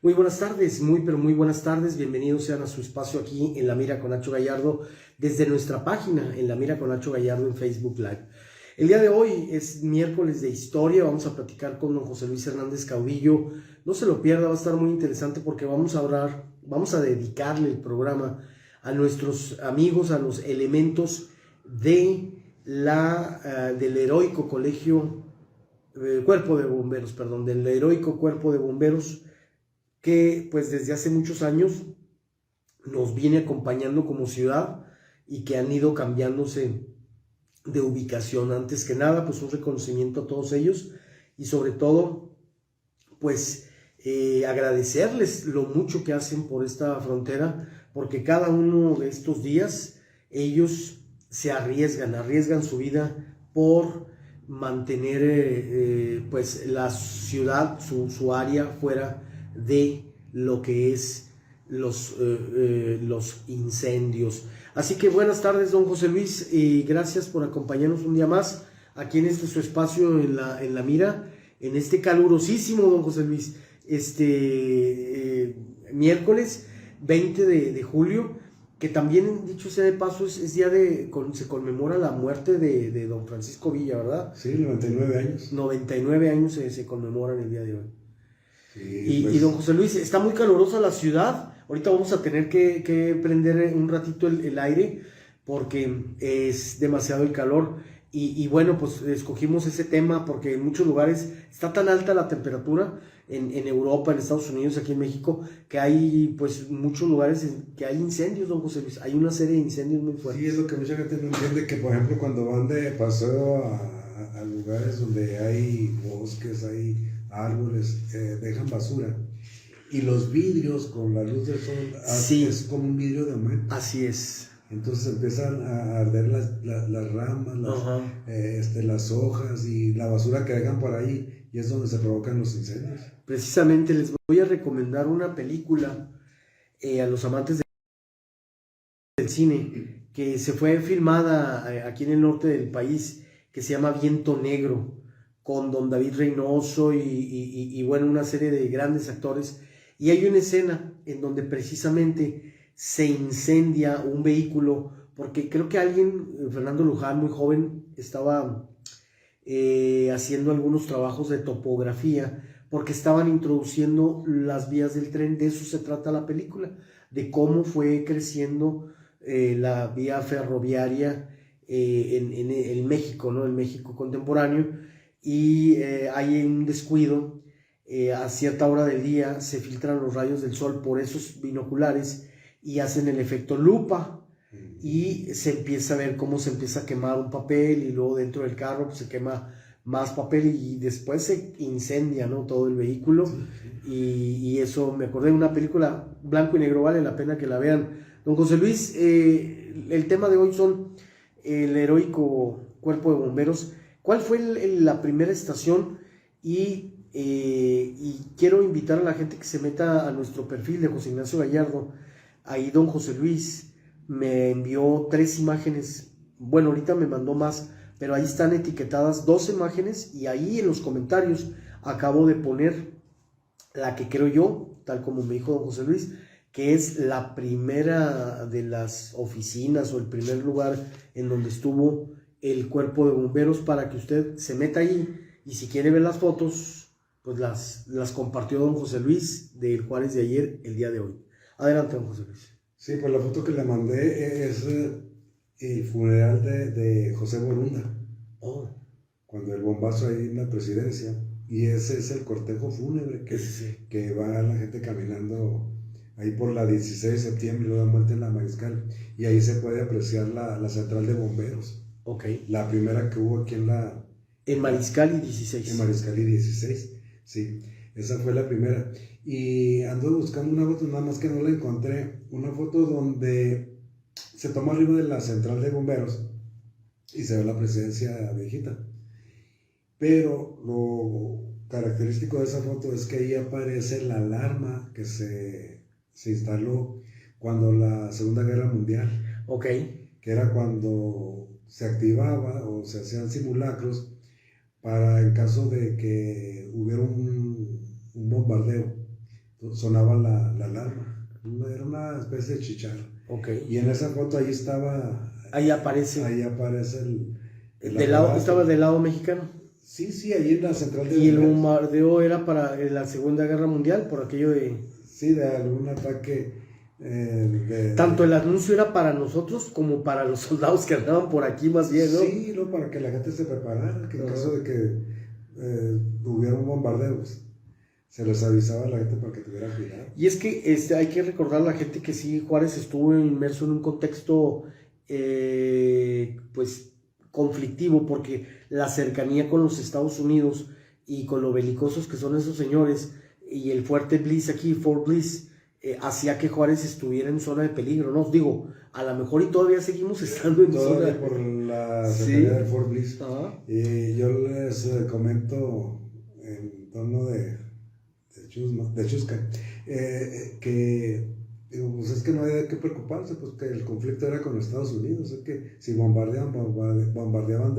Muy buenas tardes, muy buenas tardes. Bienvenidos sean a su espacio aquí en La Mira con Nacho Gallardo, desde nuestra página en La Mira con Nacho Gallardo en Facebook Live. El día de hoy es miércoles de historia. Vamos a platicar con don José Luis Hernández Caudillo. No se lo pierda, va a estar muy interesante porque vamos a dedicarle el programa a nuestros amigos, a los elementos del heroico cuerpo de bomberos, del heroico cuerpo de bomberos, que pues desde hace muchos años nos viene acompañando como ciudad y que han ido cambiándose de ubicación. Antes que nada, pues un reconocimiento a todos ellos y sobre todo, pues agradecerles lo mucho que hacen por esta frontera, porque cada uno de estos días ellos se arriesgan su vida por mantener pues la ciudad, su área fuera de lo que es los incendios. Así que buenas tardes, don José Luis, y gracias por acompañarnos un día más aquí en su espacio en la Mira, en este calurosísimo, don José Luis, miércoles 20 de julio, que también, dicho sea de paso, es día se conmemora la muerte de don Francisco Villa, ¿verdad? Sí, 99 años. 99 años se conmemoran el día de hoy. Sí, y don José Luis, está muy calurosa la ciudad. Ahorita vamos a tener que prender un ratito el aire porque es demasiado el calor. Y bueno, pues escogimos ese tema porque en muchos lugares está tan alta la temperatura, en Europa, en Estados Unidos, aquí en México, que hay pues muchos lugares que hay incendios, don José Luis. Hay una serie de incendios muy fuertes. Sí, es lo que mucha gente no entiende, que por ejemplo cuando van de paseo a lugares donde hay bosques, hay árboles, dejan basura. Y los vidrios con la luz del sol, sí, es como un vidrio de aumento. Así es. Entonces empiezan a arder las ramas, las hojas y la basura que dejan por ahí, y es donde se provocan los incendios. Precisamente les voy a recomendar una película a los amantes del cine, que se fue filmada aquí en el norte del país, que se llama Viento Negro, con don David Reynoso y bueno, una serie de grandes actores. Y hay una escena en donde precisamente se incendia un vehículo, porque creo que Fernando Luján, muy joven, estaba haciendo algunos trabajos de topografía, porque estaban introduciendo las vías del tren. De eso se trata la película, de cómo fue creciendo la vía ferroviaria en México, ¿no? En México contemporáneo, y hay un descuido. A cierta hora del día se filtran los rayos del sol por esos binoculares y hacen el efecto lupa, y se empieza a ver cómo se empieza a quemar un papel, y luego dentro del carro pues, se quema más papel y después se incendia, ¿no? Todo el vehículo. Y eso, me acordé de una película blanco y negro, vale la pena que la vean. Don José Luis, el tema de hoy son el heroico cuerpo de bomberos. ¿Cuál fue la primera estación? Y quiero invitar a la gente que se meta a nuestro perfil de José Ignacio Gallardo. Ahí don José Luis me envió 3 imágenes. Bueno, ahorita me mandó más, pero ahí están etiquetadas 2 imágenes, y ahí en los comentarios acabo de poner la que creo yo, tal como me dijo don José Luis, que es la primera de las oficinas o el primer lugar en donde estuvo el cuerpo de bomberos, para que usted se meta ahí, y si quiere ver las fotos, pues las compartió don José Luis del Juárez de ayer, el día de hoy. Adelante, don José Luis. Sí, pues la foto que le mandé es el funeral de José Borunda. Oh. Cuando el bombazo ahí en la presidencia. Y ese es el cortejo fúnebre que va la gente caminando ahí por la 16 de septiembre y luego da vuelta en la Mariscal. Y ahí se puede apreciar la central de bomberos. Ok. La primera que hubo aquí en Mariscal y 16. En Mariscal y 16, sí. Esa fue la primera. Y ando buscando una foto, nada más que no la encontré. Una foto donde se toma arriba de la central de bomberos y se ve la presidencia viejita. Pero lo característico de esa foto es que ahí aparece la alarma que se instaló cuando la Segunda Guerra Mundial. Ok. Que era cuando se activaba o se hacían simulacros para en caso de que hubiera un bombardeo. sonaba la alarma. Era una especie de chicharra. Okay. Y en esa foto ahí estaba. Ahí aparece. Ahí aparece el Del lado, aparato. ¿estaba del lado mexicano? Sí, ahí en la central de Y el bomberos. bombardeo era para la Segunda Guerra Mundial, por aquello de... Sí, de algún ataque. Tanto el anuncio era para nosotros como para los soldados que andaban por aquí más bien, ¿no? Sí, no, para que la gente se preparara, que en caso de que hubiera un bombardeo, pues, se les avisaba a la gente para que tuviera cuidado. Y es que hay que recordar a la gente que sí, Juárez estuvo inmerso en un contexto pues conflictivo, porque la cercanía con los Estados Unidos y con lo belicosos que son esos señores, y el fuerte Bliss aquí, Fort Bliss, hacía que Juárez estuviera en zona de peligro, ¿no? Digo, a lo mejor y todavía seguimos estando en Todavía zona... por la Sí. cercanía del Fort Bliss. Ajá. Yo les comento en tono de chusca, que digo, pues es que no hay de qué preocuparse, pues que el conflicto era con Estados Unidos, es que si bombardeaban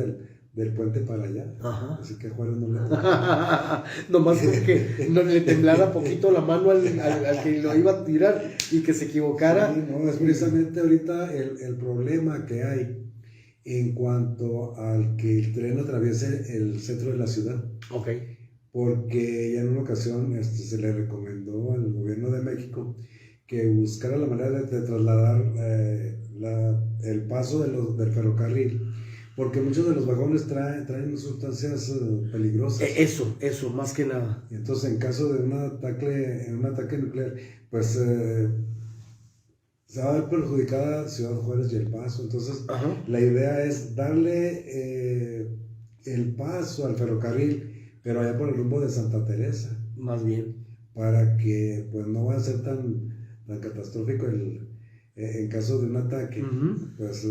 del puente para allá. Ajá. Así que a Juárez no le Nomás porque no le temblara poquito la mano al que lo iba a tirar y que se equivocara. Sí, no, es precisamente ahorita el problema que hay en cuanto al que el tren atraviese el centro de la ciudad. Ok. Porque ya en una ocasión se le recomendó al gobierno de México que buscara la manera de trasladar el paso del ferrocarril, porque muchos de los vagones traen sustancias peligrosas. Eso, más que nada. Y entonces, en caso de un ataque nuclear, pues se va a ver perjudicada Ciudad Juárez y El Paso. Entonces, Ajá. la idea es darle el paso al ferrocarril, pero allá por el rumbo de Santa Teresa. Más bien. Para que pues no va a ser tan catastrófico en caso de un ataque. Uh-huh. Pues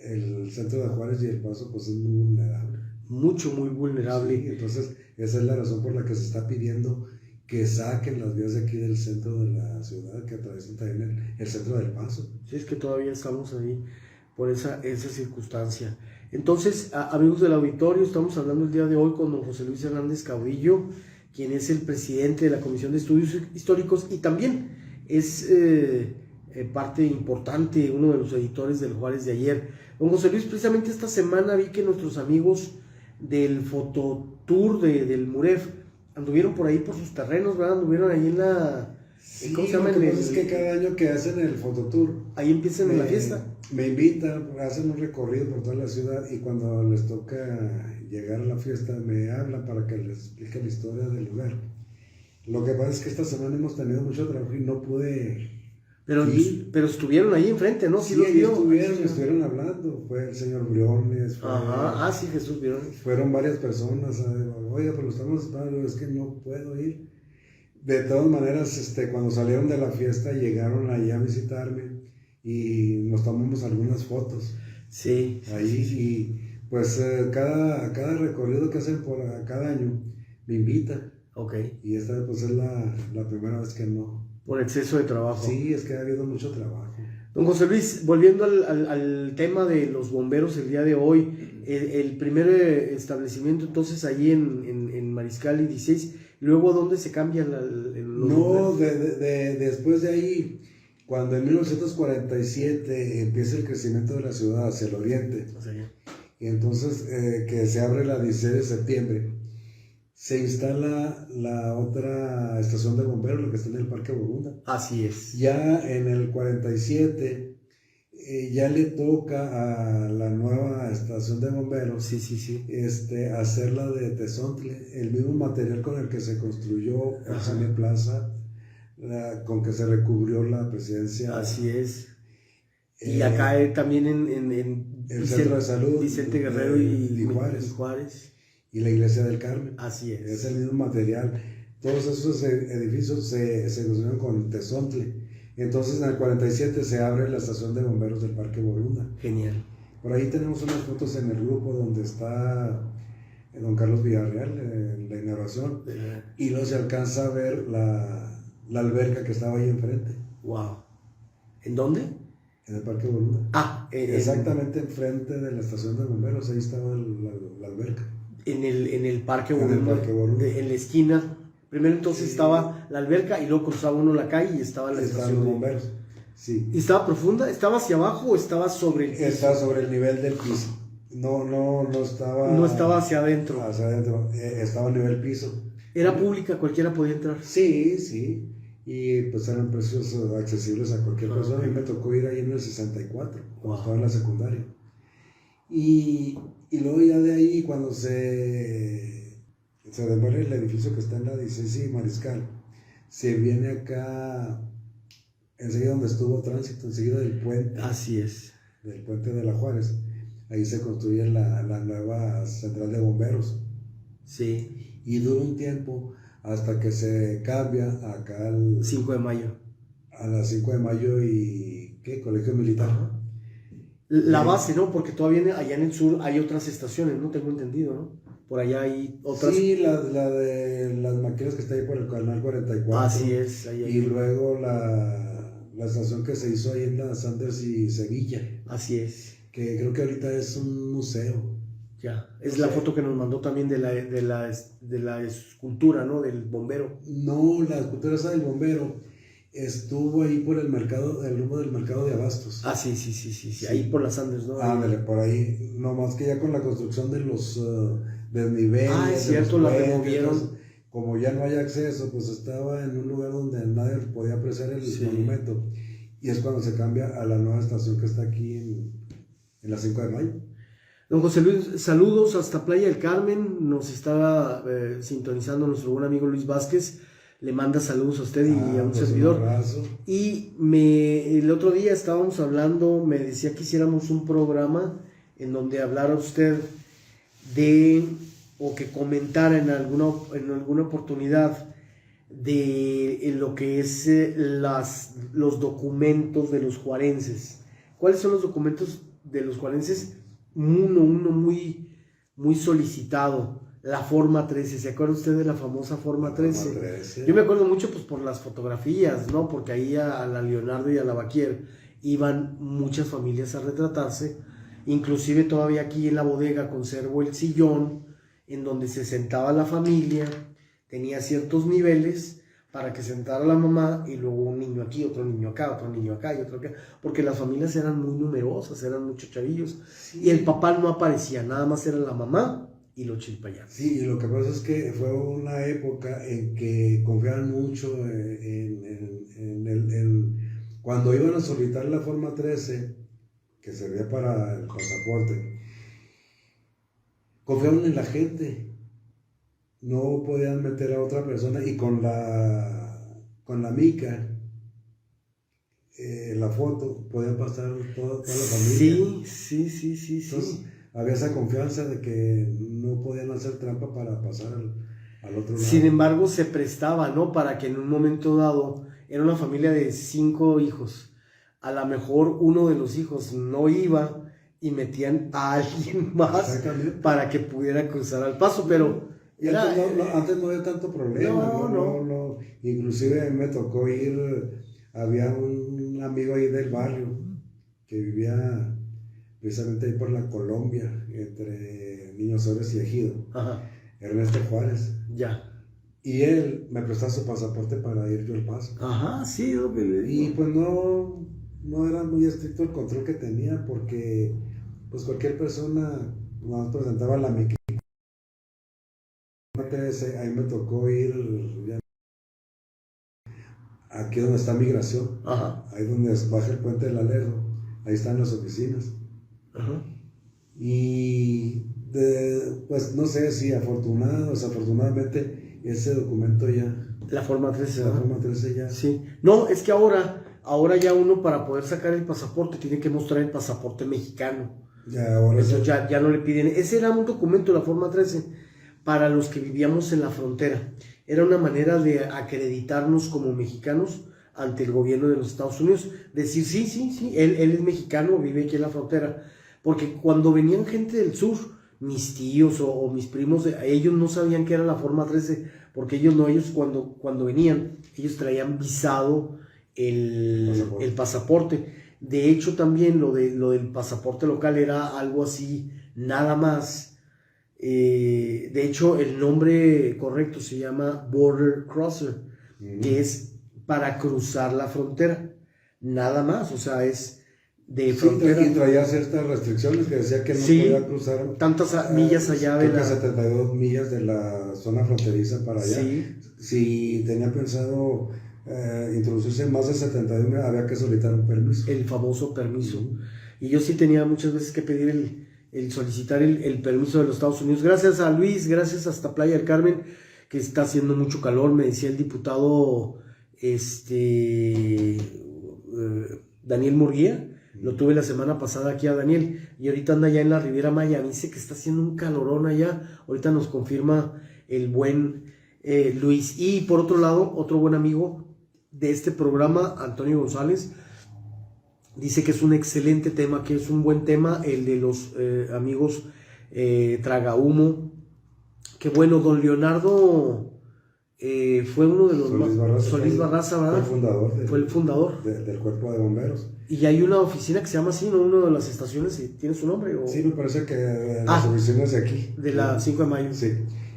el centro de Juárez y El Paso pues es muy vulnerable. Muy vulnerable. Sí, entonces esa es la razón por la que se está pidiendo que saquen las vías de aquí del centro de la ciudad, que atraviesan también el centro del Paso. Sí, es que todavía estamos ahí por esa circunstancia. Entonces, amigos del auditorio, estamos hablando el día de hoy con don José Luis Hernández Cabrillo, quien es el presidente de la Comisión de Estudios Históricos y también es parte importante, uno de los editores del Juárez de ayer. Don José Luis, precisamente esta semana vi que nuestros amigos del fototour del MUREF anduvieron por ahí por sus terrenos, ¿verdad? Anduvieron ahí en la... Sí, ¿cómo se llama? Lo que pasa es que cada año que hacen el fototour, ahí empiezan la fiesta. Me invitan, hacen un recorrido por toda la ciudad y cuando les toca llegar a la fiesta me hablan para que les explique la historia del lugar. Lo que pasa es que esta semana hemos tenido mucho trabajo y no pude pero estuvieron ahí enfrente, ¿no? Sí, ahí estuvieron hablando. Fue el señor Briones. Ajá, sí, Jesús Briones. Fueron varias personas. Oiga, pero lo estamos esperando, es que no puedo ir. De todas maneras, cuando salieron de la fiesta llegaron ahí a visitarme y nos tomamos algunas fotos. Sí. Ahí, sí. Y pues cada recorrido que hacen por cada año me invitan. Ok. Y esta pues es la primera vez que no. Por exceso de trabajo. Sí, es que ha habido mucho trabajo. Don José Luis, volviendo al tema de los bomberos el día de hoy, el primer establecimiento entonces allí en Mariscal y 16, luego ¿dónde se cambian los bomberos? Después de ahí, cuando en 1947 empieza el crecimiento de la ciudad hacia el oriente, o sea, y entonces que se abre la 16 de septiembre, se instala la otra estación de bomberos, la que está en el Parque Borunda. Así es. Ya en el 47 ya le toca a la nueva estación de bomberos hacerla de Tezontle, el mismo material con el que se construyó el Cine Plaza, con que se recubrió la presidencia. Así es. Y acá también en el Centro de Salud Vicente Guerrero y Juárez. Y la Iglesia del Carmen. Así es. Es el mismo material. Todos esos edificios se construyeron con Tezontle. Entonces en el 47 se abre la estación de bomberos del Parque Borunda. Genial. Por ahí tenemos unas fotos en el grupo donde está don Carlos Villarreal en la inauguración. Y luego se alcanza a ver la alberca que estaba ahí enfrente. Wow. ¿En dónde? En el Parque Borunda. Exactamente enfrente de la estación de bomberos, ahí estaba la alberca. En el Parque Borunda, en la esquina Primero entonces estaba la alberca y luego cruzaba uno la calle y estaba la Estaban estación los de bomberos. Sí. ¿Y estaba profunda? ¿Estaba hacia abajo o estaba sobre el piso? Está sobre el nivel del piso. No estaba. No estaba hacia adentro. Hacia adentro. Estaba a nivel piso. ¿Era pública? ¿Cualquiera podía entrar? Sí, sí. Y pues eran precios accesibles a cualquier persona. A mí me tocó ir ahí en el 64, cuando estaba en la secundaria. Y luego ya de ahí, cuando se demole el edificio que está en la 16 y Mariscal, se viene acá, enseguida donde estuvo tránsito, enseguida del puente. Así es. Del puente de la Juárez. Ahí se construye la nueva central de bomberos. Sí. Y dura un tiempo hasta que se cambia acá al 5 de mayo. A las 5 de mayo y ¿qué? Colegio Militar. Ajá. La base, ¿no? Porque todavía allá en el sur hay otras estaciones, ¿no? Tengo entendido, ¿no? Por allá hay otras. Sí, la de las máquinas que está ahí por el canal 44. Así es. Ahí y luego la estación que se hizo ahí en la Sanders y Sevilla. Así es. Que creo que ahorita es un museo. Ya, es la foto que nos mandó también de la escultura, ¿no? Del bombero. No, la escultura esa del bombero estuvo ahí por el mercado, el rumbo del mercado de abastos. Ah, sí, ahí por las Andes, ¿no? Ándale, por ahí, no más que ya con la construcción de los desniveles. Ah, es cierto, la removieron. Como ya no hay acceso, pues estaba en un lugar donde nadie podía apreciar el monumento. Y es cuando se cambia a la nueva estación que está aquí en la 5 de mayo. Don José Luis, saludos hasta Playa del Carmen, nos está sintonizando nuestro buen amigo Luis Vázquez, le manda saludos a usted y a un servidor. Y el otro día estábamos hablando, me decía que hiciéramos un programa en donde hablara usted o que comentara en alguna oportunidad de lo que es los documentos de los juarenses. ¿Cuáles son los documentos de los juarenses? Uno muy, muy solicitado, la Forma 13. ¿Se acuerda usted de la famosa Forma 13? Yo me acuerdo mucho pues por las fotografías, ¿no? Porque ahí a la Leonardo y a la Baquier iban muchas familias a retratarse. Inclusive todavía aquí en la bodega conservo el sillón en donde se sentaba la familia, tenía ciertos niveles para que sentara la mamá y luego un niño aquí, otro niño acá y otro acá, porque las familias eran muy numerosas, eran muchos chavillos, y el papá no aparecía, nada más era la mamá y los chilpayanes. Sí, y lo que pasa es que fue una época en que confiaban mucho cuando iban a solicitar la Forma 13, que servía para el pasaporte, confiaban en la gente. No podían meter a otra persona y con la mica, la foto, podían pasar toda la familia. Sí. Entonces, había esa confianza de que no podían hacer trampa para pasar al otro lado. Sin embargo, se prestaba, ¿no? Para que en un momento dado, era una familia de 5 hijos, a lo mejor uno de los hijos no iba y metían a alguien más para que pudiera cruzar al paso, pero... Antes no había tanto problema. No. Inclusive me tocó ir, había un amigo ahí del barrio que vivía precisamente ahí por la Colombia, entre Niños Suárez y Ejido. Ajá. Ernesto Juárez. Ya. Y él me prestaba su pasaporte para ir yo al paso. Ajá, sí, lo que le digo. Y pues no era muy estricto el control que tenía, porque pues cualquier persona nos presentaba la mica. Ahí me tocó ir aquí donde está Migración. Ajá. Ahí donde baja el puente del Alerdo, ahí están las oficinas. Ajá. Y pues no sé si afortunado o desafortunadamente ese documento ya, la Forma 13. La Forma 13 ya. Sí. No, es que ahora ya uno para poder sacar el pasaporte tiene que mostrar el pasaporte mexicano. Ya, ahora entonces ya no le piden. Ese era un documento, la Forma 13, para los que vivíamos en la frontera. Era una manera de acreditarnos como mexicanos ante el gobierno de los Estados Unidos. Decir, sí, él es mexicano, vive aquí en la frontera. Porque cuando venían gente del sur, mis tíos o mis primos, ellos no sabían qué era la Forma 13, porque ellos cuando venían, ellos traían visado el pasaporte. De hecho, también lo del pasaporte local era algo así, nada más. De hecho, el nombre correcto se llama Border Crosser, que es para cruzar la frontera. Nada más, o sea, es de frontera. Y traía ciertas restricciones que decía que no Sí, podía cruzar tantas millas allá de creo que la... 72 millas de la zona fronteriza para allá. Sí, Si tenía pensado introducirse más de 72 millas, había que solicitar un permiso. el famoso permiso. Y yo sí tenía muchas veces que pedir el solicitar el permiso de los Estados Unidos. Gracias a Luis, gracias hasta Playa del Carmen, que está haciendo mucho calor, me decía el diputado Daniel Murguía. Lo tuve la semana pasada aquí a Daniel y ahorita anda ya en la Riviera Maya. Me dice que está haciendo un calorón allá. Ahorita nos confirma el buen Luis. Y por otro lado, otro buen amigo de este programa, Antonio González, dice que es un excelente tema, que es un buen tema el de los amigos Tragahumo. Que bueno, don Leonardo fue uno de los... Solís Barraza, ¿verdad? Fue el fundador, del cuerpo de bomberos. Y hay una oficina que se llama así, ¿no? Una de las estaciones tiene su nombre. Sí, me parece que las oficinas de aquí. De la 5 de mayo. Sí.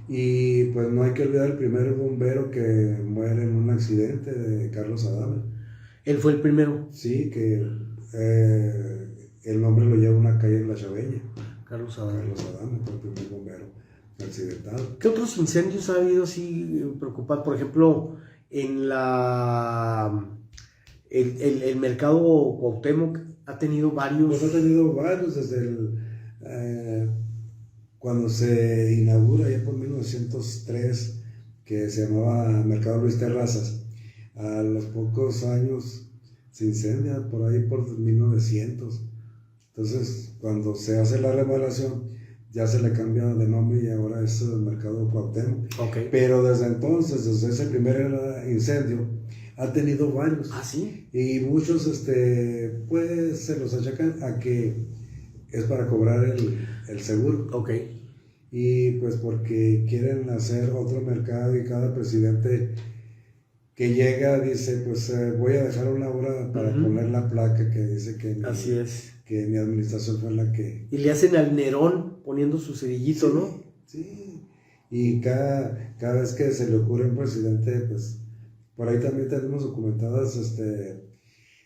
Y pues no hay que olvidar el primer bombero que muere en un accidente, de Carlos Adame. Él fue el primero. Sí, que el nombre lo lleva una calle en La Chaveña. Carlos Adame. Carlos Adame fue el primer bombero accidentado. ¿Qué otros incendios ha habido así preocupados? Por ejemplo, en el mercado Cuauhtémoc ha tenido varios. Pues ha tenido varios desde cuando se inaugura ya por 1903, que se llamaba Mercado Luis Terrazas. A los pocos años se incendia por ahí por 1900. Entonces, cuando se hace la remodelación, ya se le cambia de nombre y ahora es el Mercado Cuauhtémoc. Okay. Pero desde entonces, desde ese primer incendio, ha tenido varios. ¿Ah, sí? Y muchos, pues, se los achacan a que es para cobrar el seguro. Ok. Y pues porque quieren hacer otro mercado y cada presidente que llega dice, pues voy a dejar una hora para poner la placa que dice que así es, que mi administración fue la que... Y le hacen al Nerón poniendo su cerillito, sí, ¿no? Sí. Y cada vez que se le ocurre a un presidente, pues por ahí también tenemos documentadas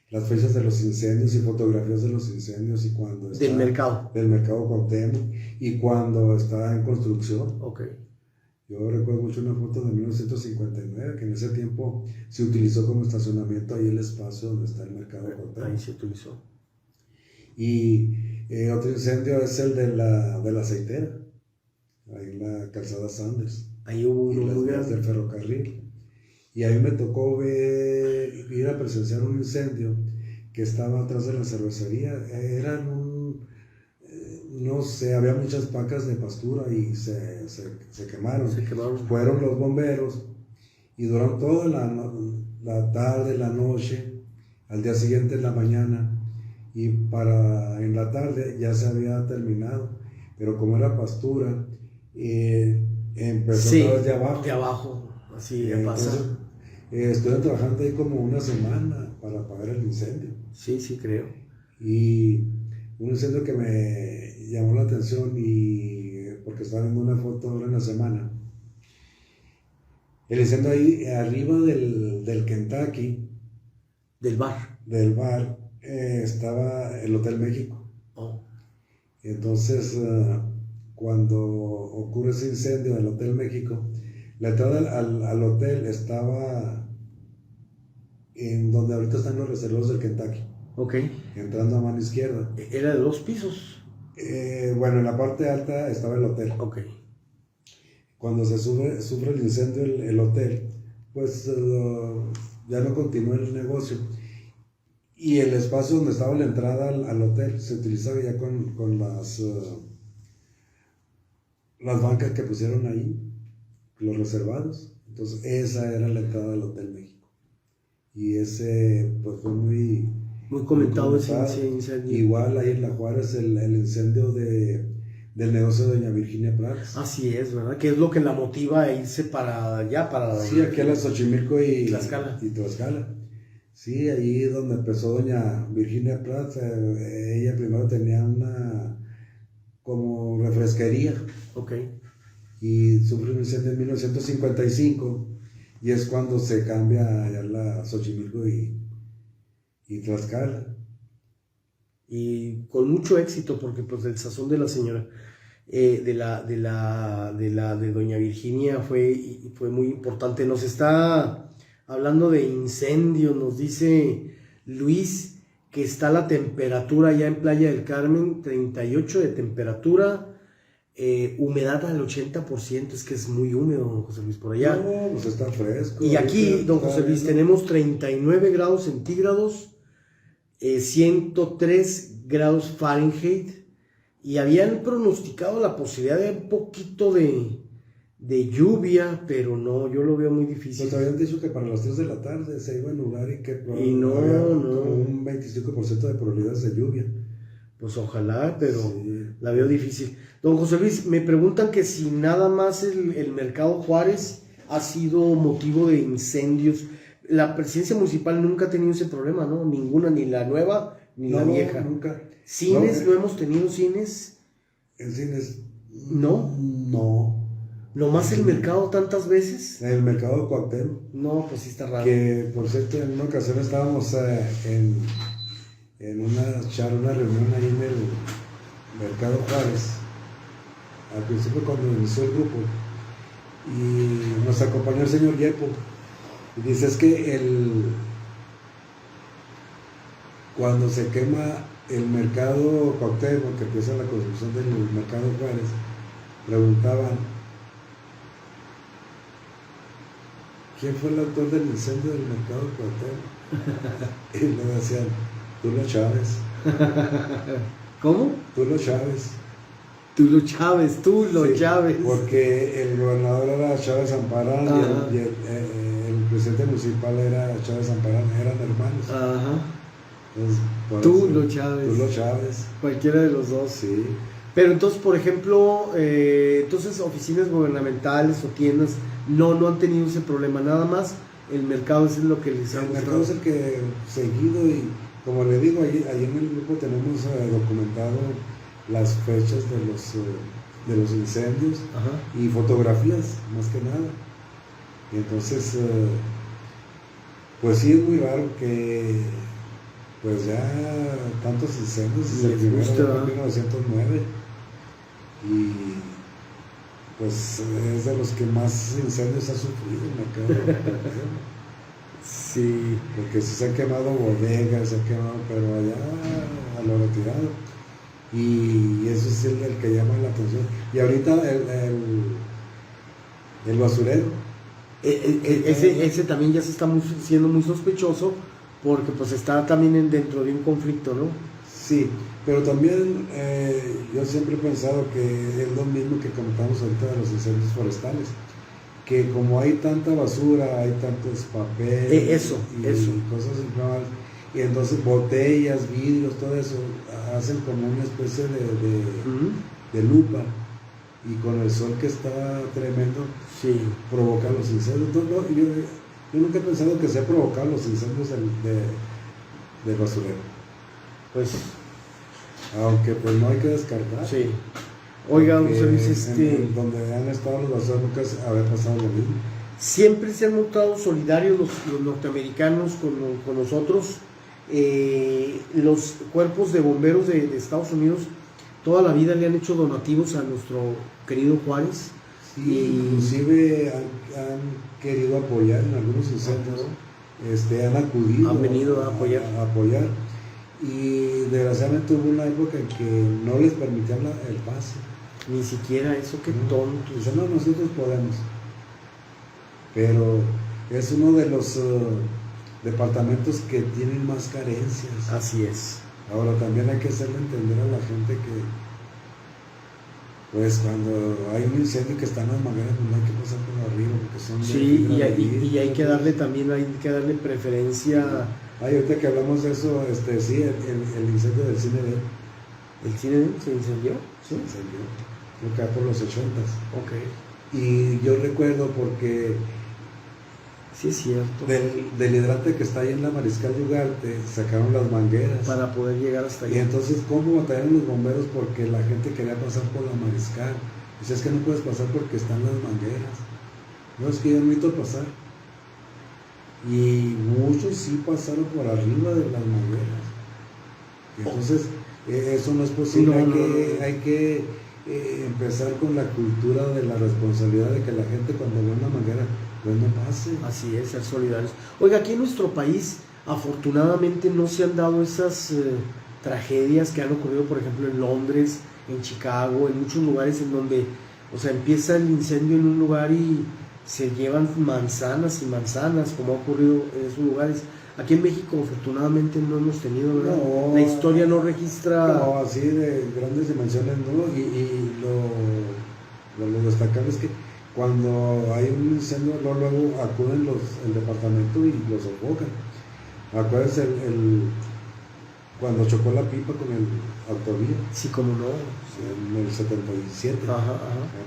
las fechas de los incendios y fotografías de los incendios y cuando está... Del mercado. Del mercado Cuauhtémoc y cuando está en construcción. Ok. Yo recuerdo mucho una foto de 1959, que en ese tiempo se utilizó como estacionamiento ahí el espacio donde está el mercado Cuauhtémoc. Ahí se utilizó. Y otro incendio es el de la aceitera, ahí en la calzada Sanders. Ahí hubo uno muy grande. Del ferrocarril. Y ahí me tocó ir a presenciar un incendio que estaba atrás de la cervecería. No sé, había muchas vacas de pastura y se quemaron. Se quemaron. Fueron los bomberos y duraron toda la tarde, la noche, al día siguiente en la mañana, y en la tarde ya se había terminado, pero como era pastura, empezó otra vez de abajo. De abajo, así ya pasa. Estuve trabajando ahí como una semana para apagar el incendio. Sí, creo. Y un incendio que me llamó la atención porque estaba viendo una foto ahora en la semana. El incendio ahí arriba del Kentucky. Del bar. Del bar estaba el Hotel México. Oh. Entonces, cuando ocurre ese incendio del Hotel México, la entrada al hotel estaba en donde ahorita están los reservorios del Kentucky. Ok. Entrando a mano izquierda. ¿Era de 2 pisos? Bueno, en la parte alta estaba el hotel. Ok. Cuando se sufre el incendio el hotel, pues ya no continuó el negocio. Y el espacio donde estaba la entrada al hotel se utilizaba ya con las bancas que pusieron ahí, los reservados. Entonces esa era la entrada del Hotel México. Y ese pues fue muy comentado ese incendio. Igual ahí en La Juárez el incendio del negocio de doña Virginia Prats. Así es, ¿verdad? Que es lo que la motiva a irse para allá, Sí, aquí a la Xochimilco y Tlaxcala. Sí, ahí donde empezó doña Virginia Prats. Ella primero tenía una como refresquería Ok. Y sufre un incendio en 1955 y es cuando se cambia allá la Xochimilco y Tlaxcala. Y con mucho éxito, porque pues el sazón de la señora, de doña Virginia fue muy importante. Nos está hablando de incendios, nos dice Luis que está la temperatura ya en Playa del Carmen, 38 de temperatura, humedad al 80%, es que es muy húmedo, don José Luis, por allá. No, pues está fresco. Y aquí, don José Luis, tenemos 39 grados centígrados, 103 grados Fahrenheit, y habían pronosticado la posibilidad de un poquito de lluvia, pero no, yo lo veo muy difícil. Pues habían dicho que para las 3 de la tarde se iba a nublar y que no, había como un 25% de probabilidades de lluvia. Pues ojalá, pero sí, la veo difícil. Don José Luis, me preguntan que si nada más el Mercado Juárez ha sido motivo de incendios. La presidencia municipal nunca ha tenido ese problema, ¿no? Ninguna, ni la nueva ni la vieja. Nunca. ¿Cines? ¿No hemos tenido cines? ¿En cines? ¿No? No. ¿Nomás el mercado tantas veces? En el mercado Cuauhtémoc. No, pues sí está raro. Que, por cierto, en una ocasión estábamos en una reunión ahí en el mercado Juárez, al principio cuando inició el grupo, y nos acompañó el señor Yepo, y dice, es que cuando se quema el mercado Cuauhtémoc, que empieza la construcción del mercado Juárez, preguntaban, ¿quién fue el autor del incendio del mercado Cuauhtémoc? Y le decían, Tulio Chávez. ¿Cómo? Tulio Chávez. Tulio Chávez, Sí, Chávez. porque el gobernador era Chávez Zamparán y el presidente municipal era Chávez Zamparán, eran hermanos. Ajá. Tulio Chávez. Cualquiera de los dos. Sí. Pero entonces, por ejemplo, entonces oficinas gubernamentales o tiendas no han tenido ese problema, nada más el mercado es lo que les ha El gustado. mercado es el que seguido, y como le digo, ahí en el grupo tenemos documentado las fechas de los incendios. Ajá. Y fotografías, más que nada. Y entonces, pues sí es muy raro que pues ya tantos incendios, desde el primero de 1909, y pues es de los que más incendios ha sufrido el mercado. Sí. Porque sí se han quemado bodegas, se han quemado, pero allá a lo retirado. Y eso es el que llama la atención. Y ahorita el basurero. Ese también ya se está siendo muy sospechoso, porque pues está también dentro de un conflicto, ¿no? Sí, pero también yo siempre he pensado que es lo mismo que comentamos ahorita de los incendios forestales, que como hay tanta basura, hay tantos papeles y cosas inflamables, y entonces botellas, vidrios, todo eso hacen como una especie de lupa, y con el sol que está tremendo, sí, provoca los incendios. Entonces, yo nunca he pensado que sea provocar los incendios del basurero. Pues, aunque pues no hay que descartar. Sí. Oiga, José Luis, donde han estado los basureros nunca había pasado lo mismo. Siempre se han mostrado solidarios los norteamericanos con nosotros. Los cuerpos de bomberos de Estados Unidos toda la vida le han hecho donativos a nuestro querido Juárez. Sí, inclusive han querido apoyar en algunos incendios, han acudido, han venido a apoyar, y desgraciadamente hubo una época en que no les permitían el pase. Ni siquiera eso, qué tonto. Dicen, no, nosotros podemos. Pero es uno de los departamentos que tienen más carencias. Así es. Ahora también hay que hacerle entender a la gente que pues cuando hay un incendio que están las mangueras, no hay que pasar por arriba porque son sí, y hay que darle también, preferencia. Ahorita que hablamos de eso, sí, el incendio del cine de ¿El cine se incendió? Sí, se incendió, creo que por los 80s. Ok. Y yo recuerdo porque sí es cierto, del hidrante que está ahí en la Mariscal de Ugarte sacaron las mangueras para poder llegar hasta allá. Y entonces, ¿cómo batallaron los bomberos? Porque la gente quería pasar por la Mariscal Dice, es que no puedes pasar porque están las mangueras. No, es que yo no necesito pasar. Y muchos sí pasaron por arriba de las mangueras. Entonces, eso no es posible. Hay que empezar con la cultura de la responsabilidad de que la gente cuando ve una manguera, pues no pase. Así es, ser solidarios. Oiga, aquí en nuestro país, afortunadamente no se han dado esas tragedias que han ocurrido, por ejemplo, en Londres, en Chicago, en muchos lugares en donde, o sea, empieza el incendio en un lugar y se llevan manzanas y manzanas, como ha ocurrido en esos lugares. Aquí en México, afortunadamente, no hemos tenido, ¿verdad? No, la historia no registra. No, así de grandes dimensiones, ¿no? Y lo destacable es que cuando hay un incendio, luego acuden el departamento y los sofocan. ¿Acuerdas cuando chocó la pipa con el autovía? Sí, cómo no. En el 77. Ajá.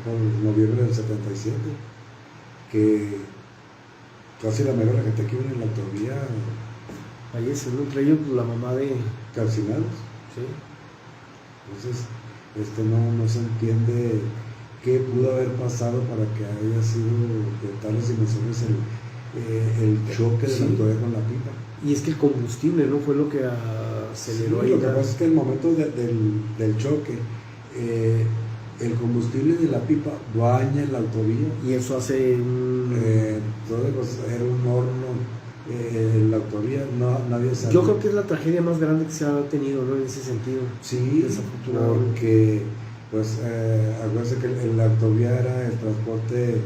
Por noviembre del 77. Que casi la mayoría de la gente que vive en la autovía fallece, ¿no? Entre ellos la mamá de calcinados. Sí. Entonces, no se entiende qué pudo haber pasado para que haya sido de tales dimensiones el choque de la autovía con la pipa. Y es que el combustible, ¿no? Fue lo que aceleró ahí. Lo que pasa es que el momento del choque, el combustible de la pipa baña la autovía. Y eso hace entonces, era un horno, la autovía, nadie sabe. Yo creo que es la tragedia más grande que se ha tenido, ¿no? En ese sentido. Sí, porque, pues, acuérdense que la autovía era el transporte,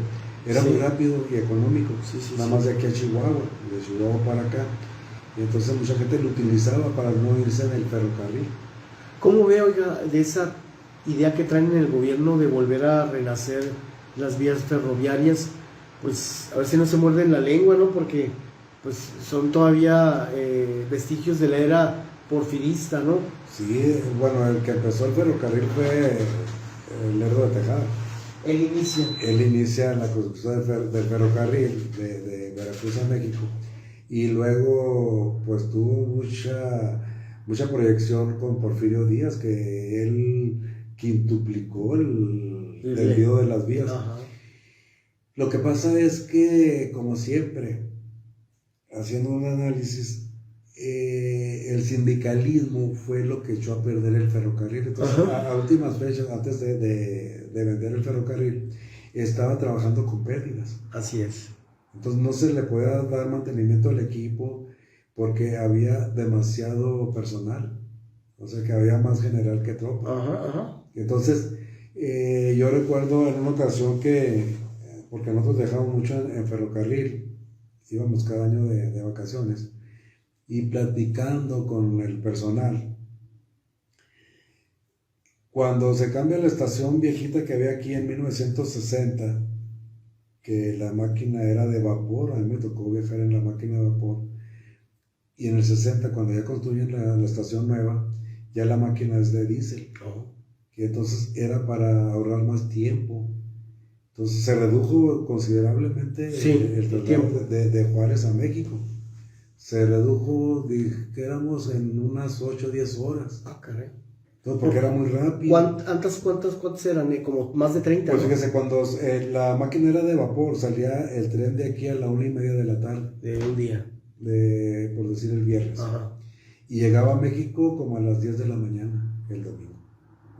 era muy rápido y económico, nada más de aquí a Chihuahua, de Chihuahua para acá. Y entonces mucha gente lo utilizaba para no irse en el ferrocarril. ¿Cómo ve, oiga, de esa idea que traen en el gobierno de volver a renacer las vías ferroviarias? Pues a ver si no se muerden la lengua, ¿no? Porque pues son todavía vestigios de la era porfirista, ¿no? Sí, bueno, el que empezó el ferrocarril fue el Lerdo de Tejada. Él inicia la construcción del ferrocarril de Veracruz a México. Y luego, pues tuvo mucha proyección con Porfirio Díaz, que él quintuplicó el envío de las vías. Ajá. Lo que pasa es que, como siempre, haciendo un análisis, el sindicalismo fue lo que echó a perder el ferrocarril. Entonces, a últimas fechas, antes de vender el ferrocarril, estaba trabajando con pérdidas. Así es. Entonces no se le podía dar mantenimiento al equipo porque había demasiado personal, o sea que había más general que tropa. Entonces yo recuerdo en una ocasión porque nosotros dejamos mucho en ferrocarril, íbamos cada año de vacaciones, y platicando con el personal, cuando se cambia la estación viejita que había aquí en 1960, que la máquina era de vapor, a mí me tocó viajar en la máquina de vapor, y en el 60, cuando ya construyen la estación nueva, ya la máquina es de diésel, que entonces era para ahorrar más tiempo. Entonces se redujo considerablemente el traslado de Juárez a México. Se redujo, dijéramos, en unas 8 o 10 horas. Caray. Porque era muy rápido. ¿Cuántas eran? Como más de 30. Pues fíjese, cuando la máquina era de vapor, salía el tren de aquí a la 1:30 de la tarde. De un día. Por decir el viernes. Y llegaba a México como a las 10 de la mañana, el domingo.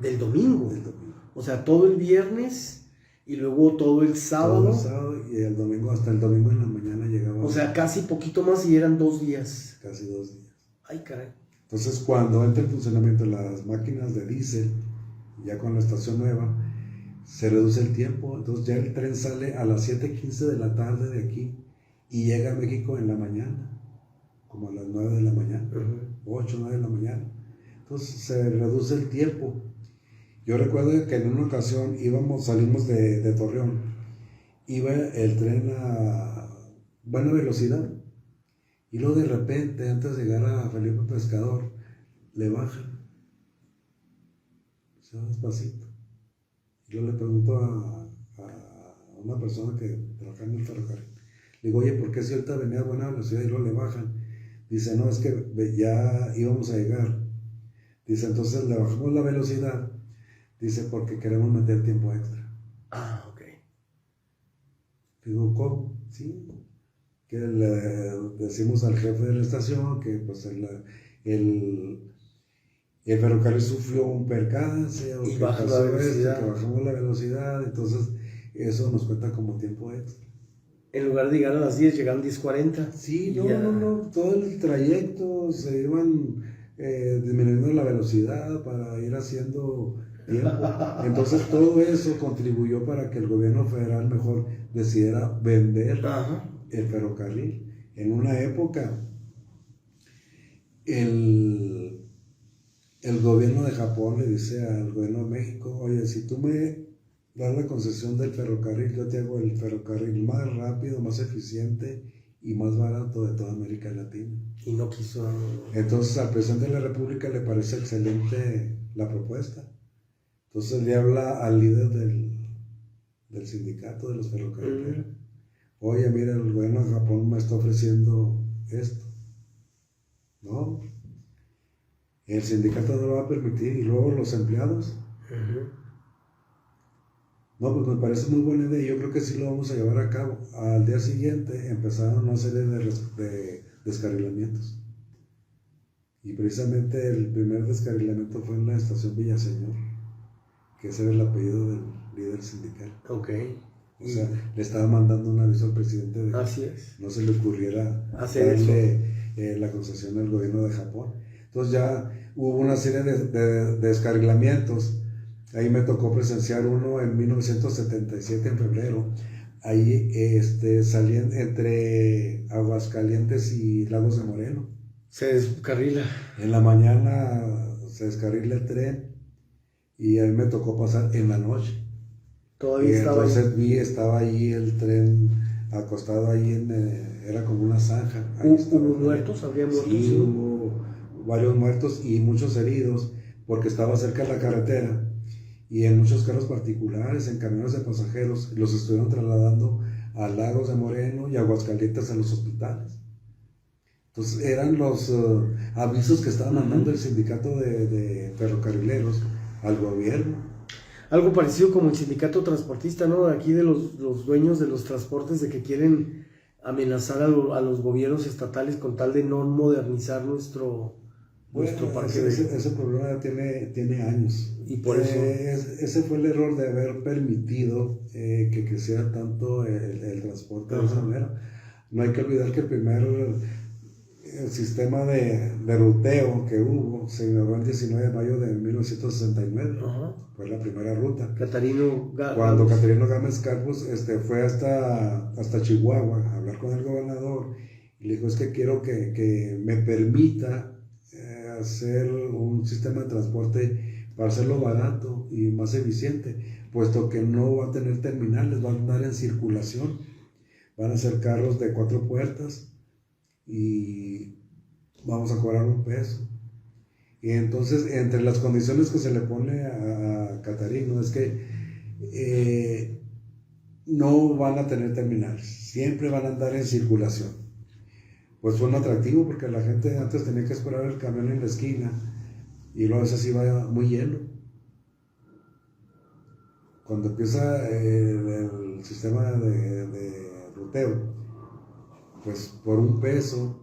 ¿Del domingo? Del domingo. O sea, todo el viernes y luego todo el sábado. Todo el sábado y el domingo, hasta el domingo en la mañana llegaba. O sea, casi poquito más y eran 2 días. Casi 2 días. Ay, caray. Entonces, cuando entra en funcionamiento las máquinas de diésel, ya con la estación nueva, se reduce el tiempo. Entonces, ya el tren sale a las 7:15 de la tarde de aquí y llega a México en la mañana, como a las 9 de la mañana, 8, 9 de la mañana. Entonces, se reduce el tiempo. Yo recuerdo que en una ocasión salimos de Torreón, iba el tren a buena velocidad. Y luego de repente, antes de llegar a Felipe Pescador, le bajan. Se va despacito. Yo le pregunto a una persona que trabaja en el ferrocarril. Le digo, oye, ¿por qué si ahorita venía a buena velocidad y luego le bajan? Dice, no, es que ya íbamos a llegar. Dice, entonces le bajamos la velocidad. Dice, porque queremos meter tiempo extra. Ah, ok. Digo, ¿cómo? Sí. Que le decimos al jefe de la estación que pues el, el ferrocarril sufrió un percance o Y que baja la pasó esto, que velocidad. bajamos la velocidad, entonces eso nos cuenta como tiempo extra. En lugar de llegar a las 10, llegaron 10:40. Sí, Y no, ya. no, todo el trayecto se iban disminuyendo la velocidad para ir haciendo tiempo. Entonces todo eso contribuyó para que el gobierno federal mejor decidiera vender Ajá. el ferrocarril. En una época, el, el gobierno de Japón le dice al gobierno de México, oye, si tú me das la concesión del ferrocarril, yo te hago el ferrocarril más rápido, más eficiente y más barato de toda América Latina. Y no quiso. Entonces al presidente de la República le parece excelente la propuesta. Entonces le habla al líder del sindicato de los ferrocarrileros. Oye, mira, el gobierno de Japón me está ofreciendo esto. No, el sindicato no lo va a permitir. Y luego los empleados. No, pues me parece muy buena idea y yo creo que sí lo vamos a llevar a cabo. Al día siguiente empezaron una serie de descarrilamientos. Y precisamente el primer descarrilamiento fue en la estación Villaseñor, que ese era el apellido del líder sindical. Ok. O sea, le estaba mandando un aviso al presidente de Así que es. no se le ocurriera Hacer darle la concesión al gobierno de Japón. Entonces ya hubo una serie de descarrilamientos. Ahí me tocó presenciar uno en 1977, en febrero. Ahí salían entre Aguascalientes y Lagos de Moreno. Se descarrila. En la mañana se descarrila el tren y a mí me tocó pasar en la noche. Todavía Y estaba entonces estaba ahí el tren acostado ahí era como una zanja. ¿Hubo muertos? ¿Habría muertos? Sí, hubo varios muertos y muchos heridos porque estaba cerca de la carretera y en muchos carros particulares, en camiones de pasajeros, los estuvieron trasladando a Lagos de Moreno y Aguascalientes a los hospitales. Entonces eran los avisos que estaba mandando el sindicato de ferrocarrileros al gobierno. Algo parecido como el sindicato transportista, ¿no? Aquí de los dueños de los transportes, de que quieren amenazar a los gobiernos estatales con tal de no modernizar nuestro parque ese problema tiene años. Y por eso ese fue el error de haber permitido que creciera tanto el transporte de esa manera. No hay que olvidar que el sistema de ruteo que hubo se inauguró el 19 de mayo de 1969. Fue la primera ruta. Cuando Catarino Gámez Campos fue hasta Chihuahua a hablar con el gobernador y le dijo, es que quiero que me permita hacer un sistema de transporte para hacerlo barato y más eficiente, puesto que no va a tener terminales, va a andar en circulación, van a ser carros de 4 puertas y vamos a cobrar $1. Y entonces, entre las condiciones que se le pone a Catarino es que no van a tener terminales, siempre van a andar en circulación. Pues fue un atractivo porque la gente antes tenía que esperar el camión en la esquina y luego a veces iba muy lleno. Cuando empieza el sistema de ruteo, pues por $1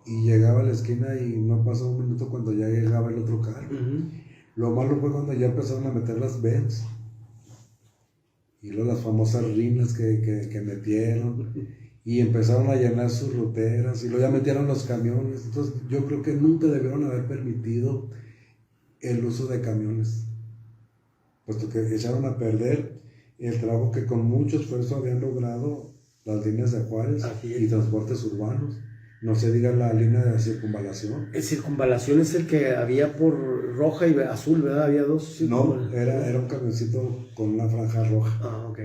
y llegaba a la esquina y no pasó un minuto cuando ya llegaba el otro carro. Lo malo fue cuando ya empezaron a meter las Benz y luego las famosas rinas que metieron y empezaron a llenar sus ruteras y luego ya metieron los camiones. Entonces yo creo que nunca debieron haber permitido el uso de camiones, puesto que echaron a perder el trabajo que con mucho esfuerzo habían logrado las líneas de Juárez y transportes urbanos. No se diga la línea de circunvalación. El circunvalación es el que había por roja y azul, ¿verdad? Había dos. No, era un camioncito con una franja roja. Ah, ok.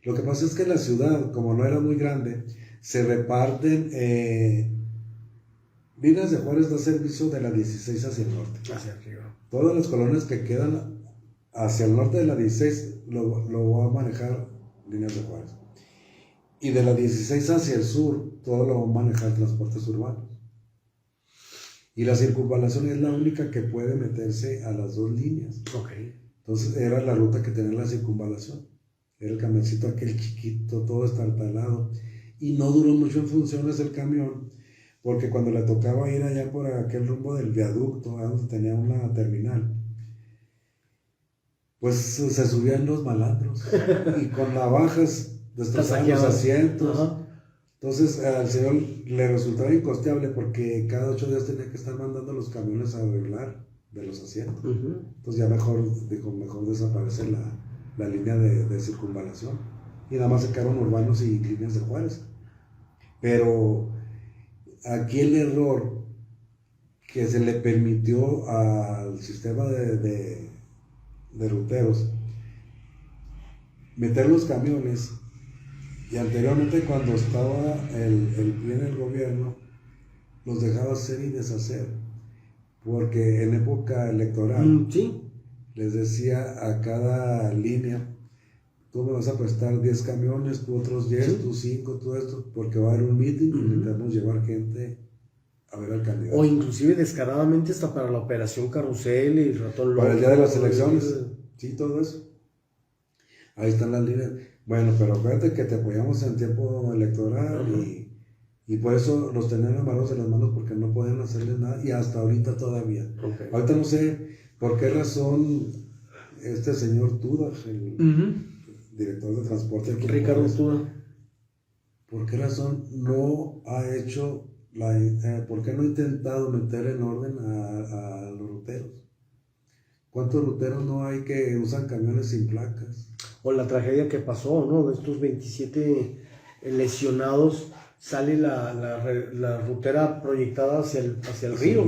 Lo que pasa es que la ciudad, como no era muy grande, se reparten. Líneas de Juárez da servicio de la 16 hacia el norte. Hacia arriba. Todas las colonias que quedan hacia el norte de la 16 lo va a manejar Líneas de Juárez. Y de la 16 hacia el sur, todo lo va a manejar transportes urbanos. Y la circunvalación es la única que puede meterse a las dos líneas. Ok. Entonces era la ruta que tenía la circunvalación. Era el camioncito aquel chiquito, todo estartalado. Y no duró mucho en funciones el camión, porque cuando le tocaba ir allá por aquel rumbo del viaducto, donde tenía una terminal, pues se subían los malandros y con navajas destrozaban los asientos. Ajá. Entonces al señor le resultaba incosteable porque cada 8 días tenía que estar mandando los camiones a arreglar de los asientos. Entonces ya mejor desaparece la línea de circunvalación y nada más se quedaron urbanos y líneas de Juárez. Pero aquí el error que se le permitió al sistema de ruteros meter los camiones, y anteriormente cuando estaba el PRI en el gobierno los dejaba hacer y deshacer, porque en época electoral sí, les decía a cada línea: tú me vas a prestar 10 camiones, tú otros 10, sí, tú 5, tú esto, porque va a haber un meeting y necesitamos llevar gente a ver al candidato. O inclusive descaradamente hasta para la operación Carrusel y Ratón Loco. Para el día de las elecciones, sí, todo eso. Ahí están las líneas. Bueno, pero acuérdate que te apoyamos en tiempo electoral y por eso los tenían amarrados de las manos porque no podían hacerles nada y hasta ahorita todavía. Ahorita no sé por qué razón este señor Tuda, el director de transporte aquí, Ricardo Tuda, ¿por qué razón no ha hecho por qué no ha intentado meter en orden a los ruteros? ¿Cuántos ruteros no hay que usan camiones sin placas? O la tragedia que pasó, ¿no? De estos 27 lesionados, sale la rutera proyectada hacia el río.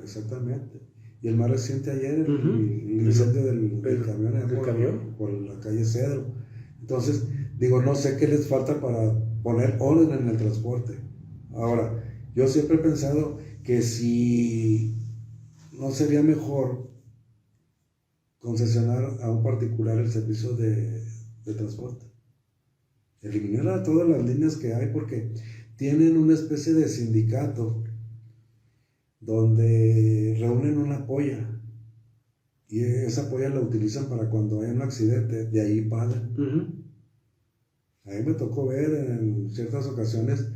Exactamente. Y el más reciente ayer, el incendio del camión por la calle Cedro. Entonces, no sé qué les falta para poner orden en el transporte. Ahora, yo siempre he pensado que si no sería mejor concesionar a un particular el servicio de transporte, eliminar a todas las líneas que hay, porque tienen una especie de sindicato donde reúnen una polla y esa polla la utilizan para cuando hay un accidente, de ahí pagan. A mí me tocó ver en ciertas ocasiones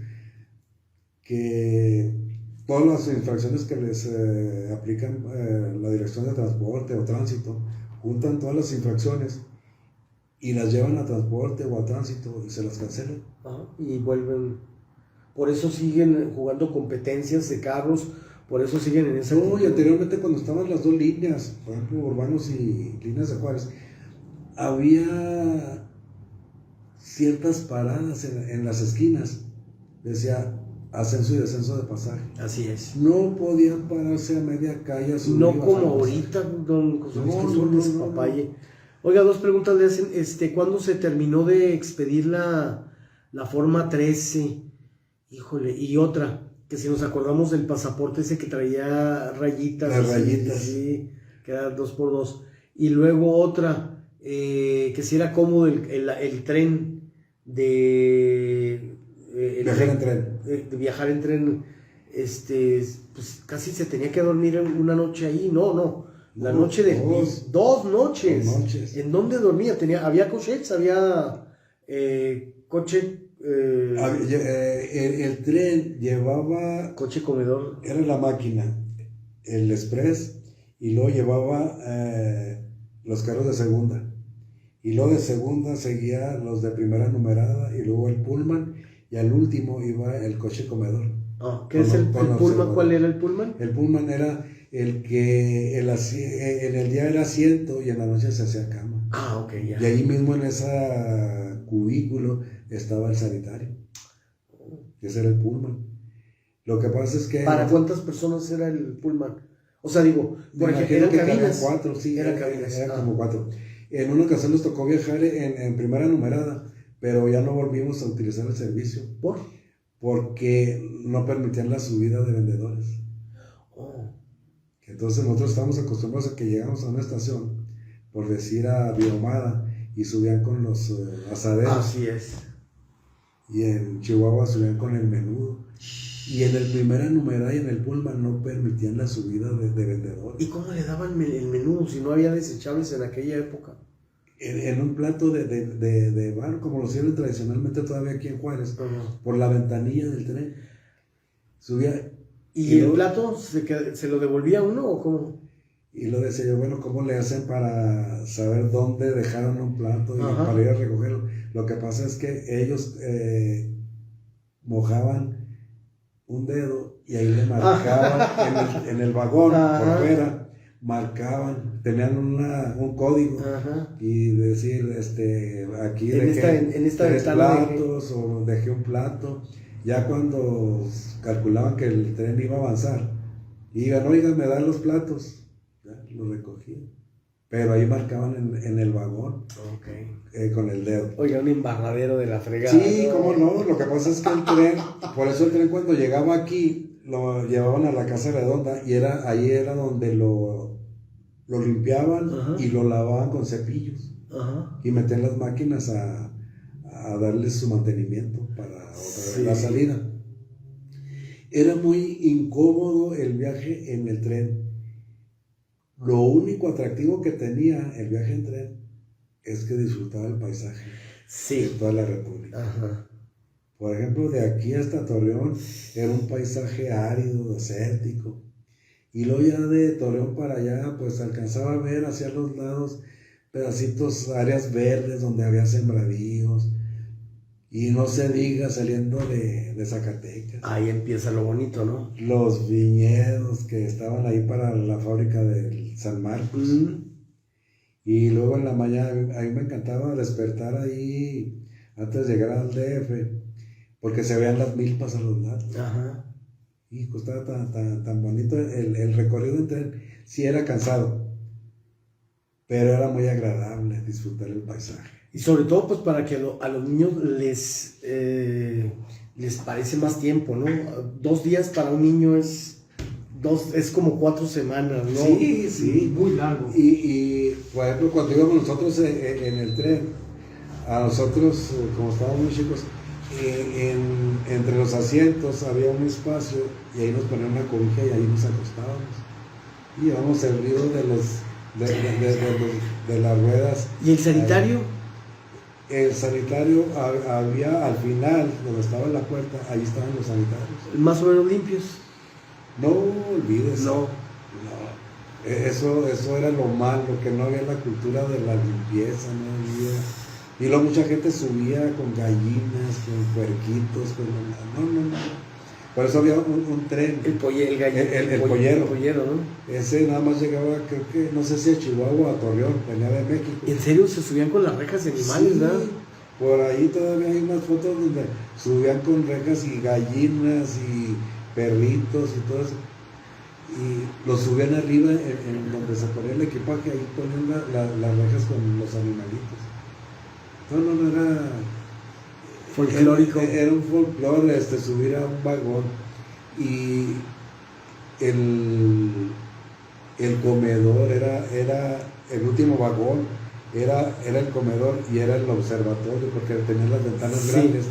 que todas las infracciones que les aplican la dirección de transporte o tránsito, juntan todas las infracciones y las llevan a transporte o a tránsito y se las cancelan. Y vuelven. Por eso siguen jugando competencias de carros, por eso siguen en esa... No, y anteriormente cuando estaban las dos líneas, por ejemplo, urbanos y líneas de Juárez, había ciertas paradas en las esquinas. Decía ascenso y descenso de pasaje. Así es. No podían pararse a media calle. No como ahorita, don José Luis, Papaye. Oiga, dos preguntas le hacen. ¿Cuándo se terminó de expedir la forma 13? Híjole, y otra, que si nos acordamos del pasaporte ese que traía rayitas. Las rayitas. Sí, que era 2x2. Y luego otra, que si era cómodo el tren de... viajar en tren. De viajar en tren, pues casi se tenía que dormir una noche ahí. La noche de dos noches. 2 noches. ¿En dónde dormía? Había coches, había coche. El tren llevaba Coche comedor. Era la máquina, el express, y luego llevaba los carros de segunda, y luego de segunda seguía los de primera numerada, y luego el pullman, y al último iba el coche comedor. ¿Qué es el pullman? ¿Cuál era el pullman? El pullman era el que en el día era asiento y en la noche se hacía cama. Ok, ya. Y ahí mismo en ese cubículo estaba el sanitario. Ese era el pullman. Lo que pasa es que... ¿Para cuántas personas era el pullman? O sea, digo, por ejemplo, ¿eran cabinas? 4, sí, eran cabinas. Era como 4. En una ocasión nos tocó viajar en primera numerada, pero ya no volvimos a utilizar el servicio. ¿Por? Porque no permitían la subida de vendedores. Entonces nosotros estábamos acostumbrados a que llegamos a una estación, por decir a Biomada, y subían con los asaderos. Así es. Y en Chihuahua subían con el menudo. Y en el primera numerada y en el pullman no permitían la subida de vendedores. ¿Y cómo le daban el menudo si no había desechables en aquella época? en un plato de barro, como lo sirven tradicionalmente todavía aquí en Juárez, por la ventanilla del tren. Subía. ¿Y el plato se lo devolvía a uno o cómo? Y lo decía yo, bueno, ¿cómo le hacen para saber dónde dejaron un plato y para ir a recogerlo? Lo que pasa es que ellos mojaban un dedo y ahí le marcaban en el vagón por fuera, marcaban, tenían un código y decir, aquí dejé en esta 3 platos o dejé un plato. Ya cuando calculaban que el tren iba a avanzar, iban, oigan, me dan los platos. Ya, lo recogían. Pero ahí marcaban en el vagón con el dedo. Oiga, un embarradero de la fregada. Sí, cómo no. Lo que pasa es que el tren, por eso el tren cuando llegaba aquí, lo llevaban a la Casa Redonda y ahí era donde lo limpiaban y lo lavaban con cepillos. Y metían las máquinas a darles su mantenimiento para la salida. Era muy incómodo el viaje en el tren. Lo único atractivo que tenía el viaje en tren es que disfrutaba el paisaje de toda la República. Por ejemplo, de aquí hasta Torreón era un paisaje árido, desértico. Y luego ya de Torreón para allá, pues alcanzaba a ver hacia los lados pedacitos, áreas verdes donde había sembradíos. Y no se diga saliendo de Zacatecas. Ahí empieza lo bonito, ¿no? Los viñedos que estaban ahí para la fábrica del San Marcos. Y luego en la mañana, a mí me encantaba despertar ahí antes de llegar al DF, porque se veían las milpas a los lados. Y estaba tan bonito el recorrido en tren. Sí era cansado, pero era muy agradable disfrutar el paisaje. Y sobre todo, pues para que a los niños les parece más tiempo, ¿no? 2 días para un niño es como 4 semanas, ¿no? Sí. Muy largo. Y por ejemplo, cuando íbamos nosotros en el tren, a nosotros, como estábamos muy chicos, entre los asientos había un espacio y ahí nos ponían una cobija y ahí nos acostábamos. Y llevábamos el ruido de las ruedas. ¿Y el sanitario? El sanitario había al final, donde estaba la puerta, ahí estaban los sanitarios. ¿Más o menos limpios? No olvides. No. Eso era lo malo, que no había la cultura de la limpieza, no había. Y luego mucha gente subía con gallinas, con puerquitos, no. Por eso había un tren. El pollero. El pollero, ¿no? Ese nada más llegaba, creo que, no sé si a Chihuahua o a Torreón, venía de México. ¿En serio se subían con las rejas de animales, verdad? Por ahí todavía hay unas fotos donde subían con rejas y gallinas y perritos y todo eso. Y los subían arriba en donde se ponía el equipaje, ahí ponían las rejas con los animalitos. No era folclórico. Era un folclore subir a un vagón y el comedor era el último vagón, era el comedor y era el observatorio porque tenían las ventanas grandes.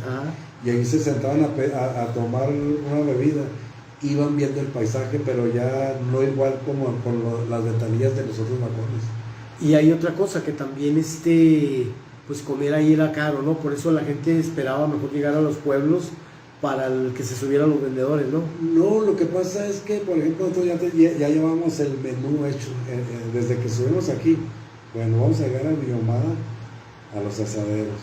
Y ahí se sentaban a tomar una bebida, iban viendo el paisaje, pero ya no igual como con las ventanillas de los otros vagones. Y hay otra cosa que también pues comer ahí era caro, ¿no? Por eso la gente esperaba mejor llegar a los pueblos para que se subieran los vendedores, ¿no? No, lo que pasa es que, por ejemplo, nosotros ya llevamos el menú hecho, desde que subimos aquí. Bueno, vamos a llegar a Villahumada, a los asaderos,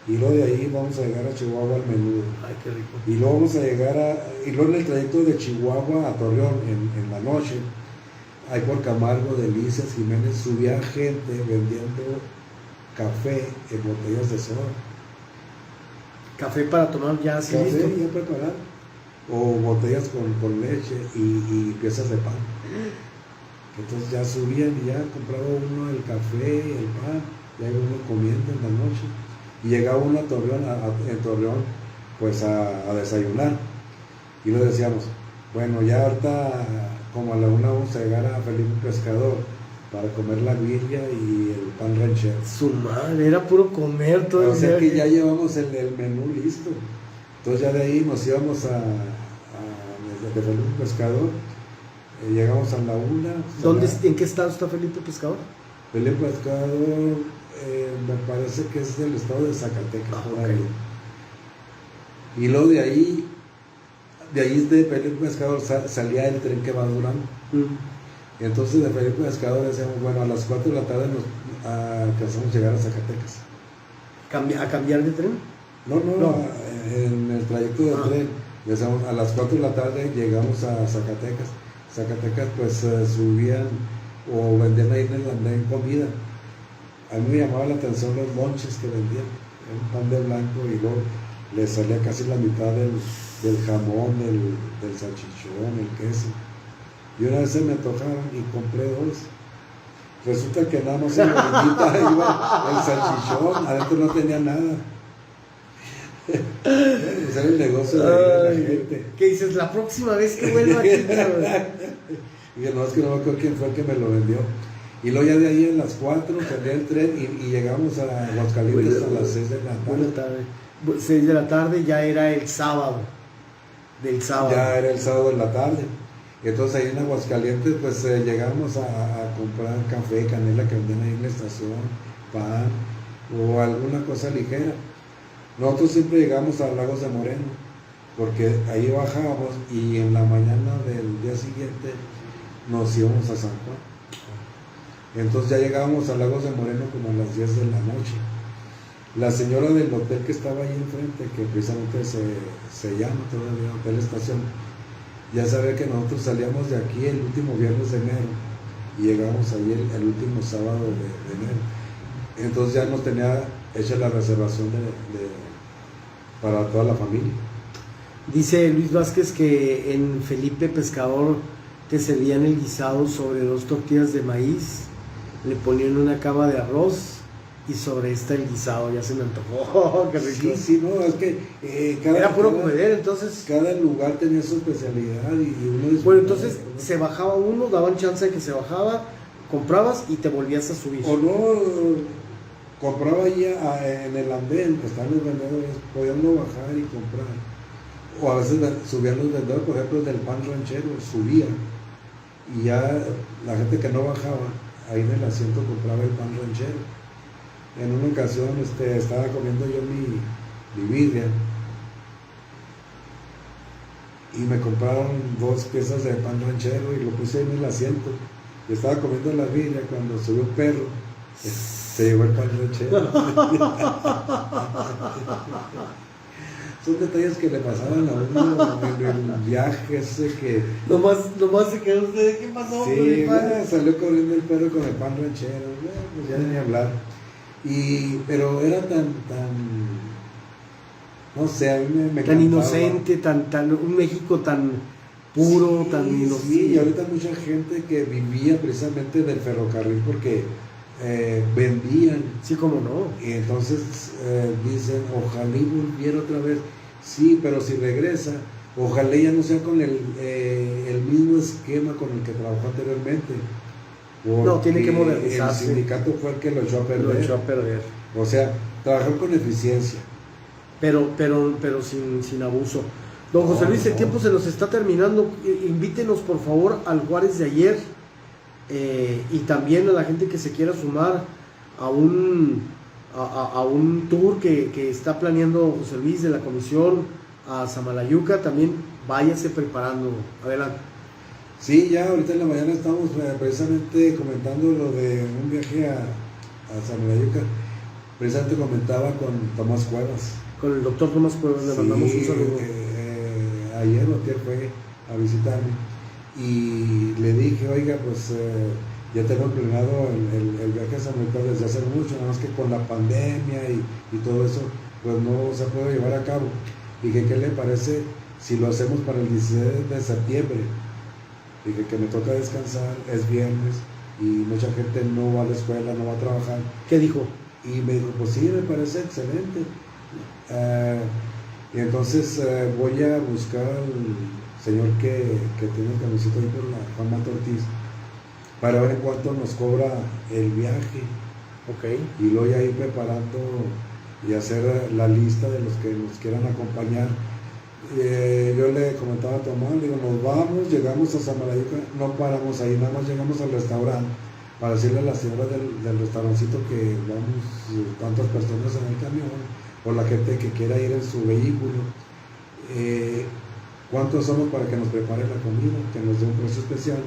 y luego de ahí vamos a llegar a Chihuahua al menudo. Ay, qué rico. Y luego vamos a llegar y luego en el trayecto de Chihuahua a Torreón, en la noche, ahí por Camargo, Delicias, Jiménez, subía gente vendiendo café en botellas de soda. Café para tomar ya así café listo. Ya preparado. O botellas con leche y piezas de pan. Entonces ya subían y ya compraba uno el café, el pan, ya iba uno comiendo en la noche. Y llegaba uno a Torreón, en Torreón, pues a desayunar. Y le decíamos, bueno, ya ahorita como a la 1 vamos a llegar a Felipe Pescador para comer la birria y el pan ranchero. Su madre, era puro comer todo el día. O sea que ya llevamos el menú listo. Entonces ya de ahí nos íbamos de Felipe Pescador, llegamos a la 1. ¿En qué estado está Felipe Pescador? Felipe Pescador me parece que es del estado de Zacatecas, por ok. ahí. Y luego de ahí de Felipe Pescador salía el tren que va a Durango. Y entonces de Felipe Pescador decíamos, bueno, a las 4 de la tarde nos alcanzamos a llegar a Zacatecas. ¿A cambiar de tren? No, en el trayecto del tren, decíamos, a las 4 de la tarde llegamos a Zacatecas. Zacatecas pues subían o vendían ahí en el andén comida. A mí me llamaba la atención los lonches que vendían, un pan de blanco y luego le salía casi la mitad del jamón, del salchichón, el queso. Y una vez se me antojaron y compré 2. Resulta que nada más en la orillita iba el salchichón, adentro no tenía nada. Ese era el negocio de la gente. ¿Qué dices? La próxima vez que vuelva aquí, cabrón. Y no, es que no me acuerdo quién fue el que me lo vendió. Y luego ya de ahí a las 4 salía el tren y llegamos a Aguascalientes a las 6 de la tarde. Buena tarde. 6 de la tarde ya era el sábado. Del sábado. Ya era el sábado de la tarde. Y entonces ahí en Aguascalientes pues llegamos a comprar café, canela que vendían ahí en la estación, pan o alguna cosa ligera. Nosotros siempre llegamos a Lagos de Moreno, porque ahí bajábamos y en la mañana del día siguiente nos íbamos a San Juan. Entonces ya llegábamos a Lagos de Moreno como a las 10 de la noche. La señora del hotel que estaba ahí enfrente, que precisamente se llama todavía Hotel Estación, ya sabía que nosotros salíamos de aquí el último viernes de enero y llegábamos ahí el último sábado de enero. Entonces ya nos tenía hecha la reservación para toda la familia. Dice Luis Vázquez que en Felipe Pescador te servían el guisado sobre 2 tortillas de maíz, le ponían una cama de arroz y sobre esta el guisado. Ya se me antojó. Qué rico. Sí, no, es que era puro comedor, entonces. Cada lugar tenía su especialidad y uno. Bueno, entonces se bajaba uno, daban chance de que se bajaba, comprabas y te volvías a subir. O no, compraba ya en el andén, estaban los vendedores, podían uno bajar y comprar. O a veces subían los vendedores, por ejemplo, del pan ranchero, subía y ya la gente que no bajaba, ahí en el asiento compraba el pan ranchero. En una ocasión estaba comiendo yo mi birria y me compraron 2 piezas de pan ranchero y lo puse en el asiento. Y estaba comiendo la birria cuando subió un perro, se llevó el pan ranchero. Son detalles que le pasaban a uno en el viaje ese que... Nomás se quedó usted, ¿qué pasó? Sí, salió corriendo el perro con el pan ranchero, pues ya ni hablar. Pero era tan, no sé, a mí me tan encantaba. Inocente, un México tan puro, sí, tan inocente. Sí, y ahorita mucha gente que vivía precisamente del ferrocarril porque vendían. Sí, cómo no. Y entonces dicen, ojalá y volviera otra vez. Sí, pero si regresa, ojalá ya no sea con el mismo esquema con el que trabajó anteriormente. No, tiene que modernizarse. El sindicato fue el que lo echó a perder. O sea, trabajar con eficiencia. Pero sin abuso. Don José Luis, el tiempo se nos está terminando. Invítenos por favor al Juárez de ayer y también a la gente que se quiera sumar a un tour que está planeando José Luis de la comisión a Samalayuca. También váyase preparando. Adelante. Sí, ya ahorita en la mañana estamos precisamente comentando lo de un viaje a Samalayuca. Precisamente comentaba con Tomás Cuevas. Con el doctor Tomás Cuevas le mandamos un saludo. Ayer o ayer fue a visitarme y le dije, oiga, pues ya tengo planeado el viaje a Samalayuca desde hace mucho, nada más que con la pandemia y todo eso, pues no se puede llevar a cabo. Dije, ¿qué le parece si lo hacemos para el 16 de septiembre? Dije que me toca descansar, es viernes y mucha gente no va a la escuela, no va a trabajar. ¿Qué dijo? Y me dijo, pues sí, me parece excelente. Y entonces voy a buscar al señor que tiene el camioncito ahí por la Juan Mato Ortiz para ver en cuánto nos cobra el viaje. Ok. Y luego ya ir preparando y hacer la lista de los que nos quieran acompañar. Yo le comentaba a Tomás, le digo, nos vamos, llegamos a Samalayuca, no paramos ahí, nada más llegamos al restaurante, para decirle a la señora del restaurancito que vamos tantas personas en el camión, o la gente que quiera ir en su vehículo, cuántos somos para que nos prepare la comida, que nos dé un precio especial,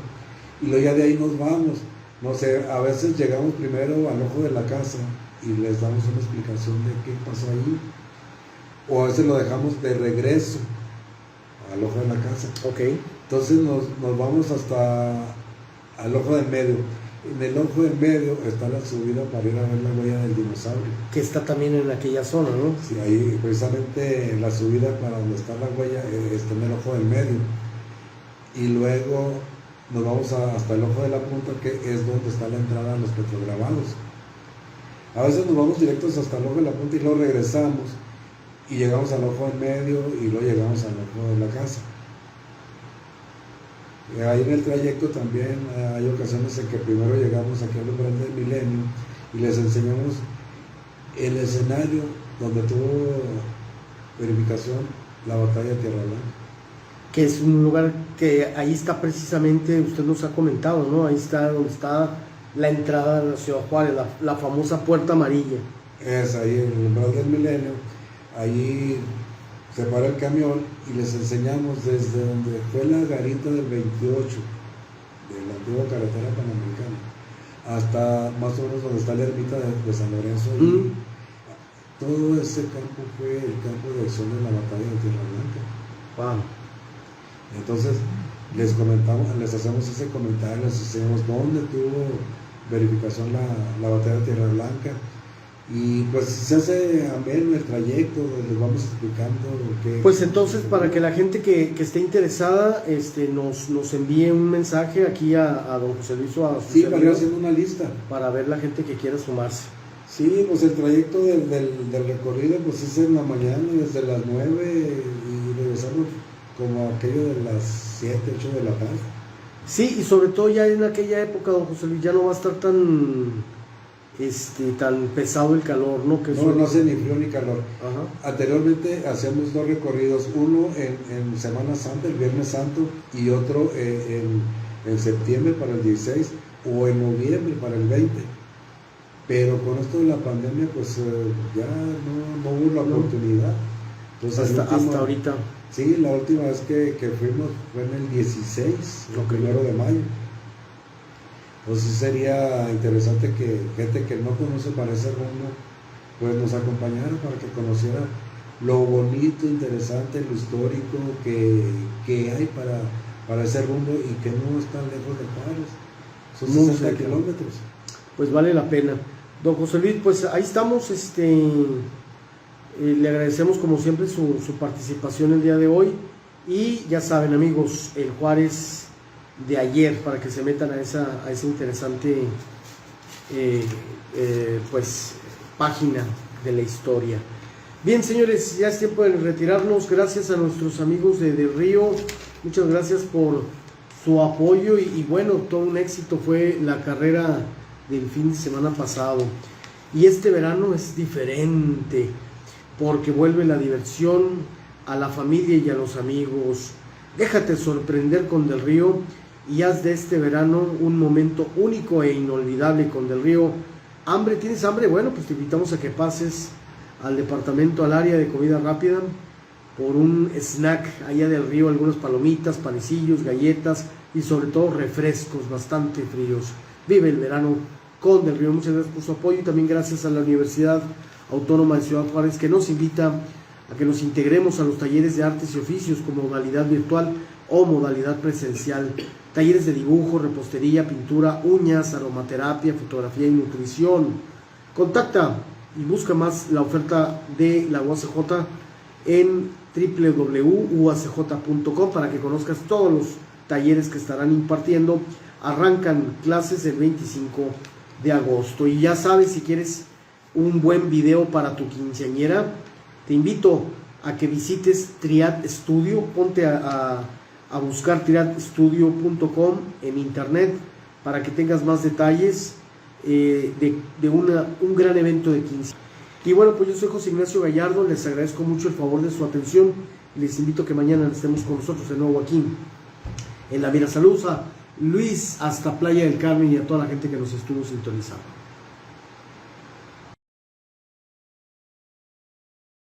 y luego ya de ahí nos vamos. No sé, a veces llegamos primero al ojo de la casa y les damos una explicación de qué pasó ahí, o a veces lo dejamos de regreso al ojo de la casa. Ok. Entonces nos vamos hasta al ojo del medio. En el ojo del medio está la subida para ir a ver la huella del dinosaurio. Que está también en aquella zona, ¿no? Sí, ahí precisamente la subida para donde está la huella está en el ojo del medio. Y luego nos vamos hasta el ojo de la punta, que es donde está la entrada a los petrograbados. A veces nos vamos directos hasta el ojo de la punta y luego regresamos y llegamos al ojo del medio y luego llegamos al ojo de la casa. Ahí en el trayecto también hay ocasiones en que primero llegamos aquí al umbral del Milenio y les enseñamos el escenario donde tuvo verificación la batalla de Tierra Blanca. Que es un lugar que ahí está precisamente, usted nos ha comentado, ¿no? Ahí está donde está la entrada de la Ciudad Juárez, la famosa Puerta Amarilla. Es ahí en el umbral del Milenio, ahí se para el camión y les enseñamos desde donde fue la garita del 28 de la antigua carretera panamericana hasta más o menos donde está la ermita de San Lorenzo. Y todo ese campo fue el campo de acción de la batalla de Tierra Blanca. Wow. Entonces les comentamos, les hacemos ese comentario, les decimos dónde tuvo verificación la batalla de Tierra Blanca. Y pues se hace ameno el trayecto, les vamos explicando qué. Pues entonces, para que la gente que esté interesada nos envíe un mensaje aquí a don José Luis o a su Sí, servidor, para ir haciendo una lista. para ver la gente que quiera sumarse. Sí, pues el trayecto del recorrido pues es en la mañana, desde las 9 y regresamos como aquello de las 7, 8 de la tarde. Sí, y sobre todo ya en aquella época, don José Luis, ya no va a estar tan pesado el calor, ¿no? Que No hace ni frío ni calor. Ajá. Anteriormente hacíamos dos recorridos, uno en Semana Santa, el Viernes Santo, y otro en septiembre para el 16 o en noviembre para el 20. Pero con esto de la pandemia, pues ya no hubo la oportunidad. Entonces, Hasta ahorita. Sí, la última vez que fuimos fue en el 16, el 1 de mayo. Entonces sería interesante que gente que no conoce para ese rumbo, pues nos acompañara para que conociera lo bonito, interesante, lo histórico que hay para ese rumbo y que no es tan lejos de Juárez. Son 60 kilómetros. Pues vale la pena. Don José Luis, pues ahí estamos, le agradecemos como siempre su participación el día de hoy y ya saben amigos, el Juárez de ayer, para que se metan a esa interesante pues página de la historia. Bien señores, ya es tiempo de retirarnos. Gracias a nuestros amigos de Del Río, muchas gracias por su apoyo y bueno, todo un éxito fue la carrera del fin de semana pasado y este verano es diferente porque vuelve la diversión a la familia y a los amigos. Déjate sorprender con Del Río y haz de este verano un momento único e inolvidable con Del Río. ¿Hambre? ¿Tienes hambre? Bueno, pues te invitamos a que pases al departamento, al área de comida rápida, por un snack allá del Río, algunas palomitas, panecillos, galletas y sobre todo refrescos bastante fríos. Vive el verano con Del Río. Muchas gracias por su apoyo y también gracias a la Universidad Autónoma de Ciudad Juárez, que nos invita a que nos integremos a los talleres de artes y oficios con modalidad virtual o modalidad presencial, talleres de dibujo, repostería, pintura, uñas, aromaterapia, fotografía y nutrición. Contacta y busca más la oferta de la UACJ en www.uacj.com para que conozcas todos los talleres que estarán impartiendo. Arrancan clases el 25 de agosto y ya sabes, si quieres un buen video para tu quinceañera, te invito a que visites Triad Studio. Ponte a buscar triadstudio.com en internet para que tengas más detalles de un gran evento de 15. Y bueno, pues yo soy José Ignacio Gallardo, les agradezco mucho el favor de su atención y les invito a que mañana estemos con nosotros de nuevo aquí en La Mira. Saludos a Luis, hasta Playa del Carmen y a toda la gente que nos estuvo sintonizando.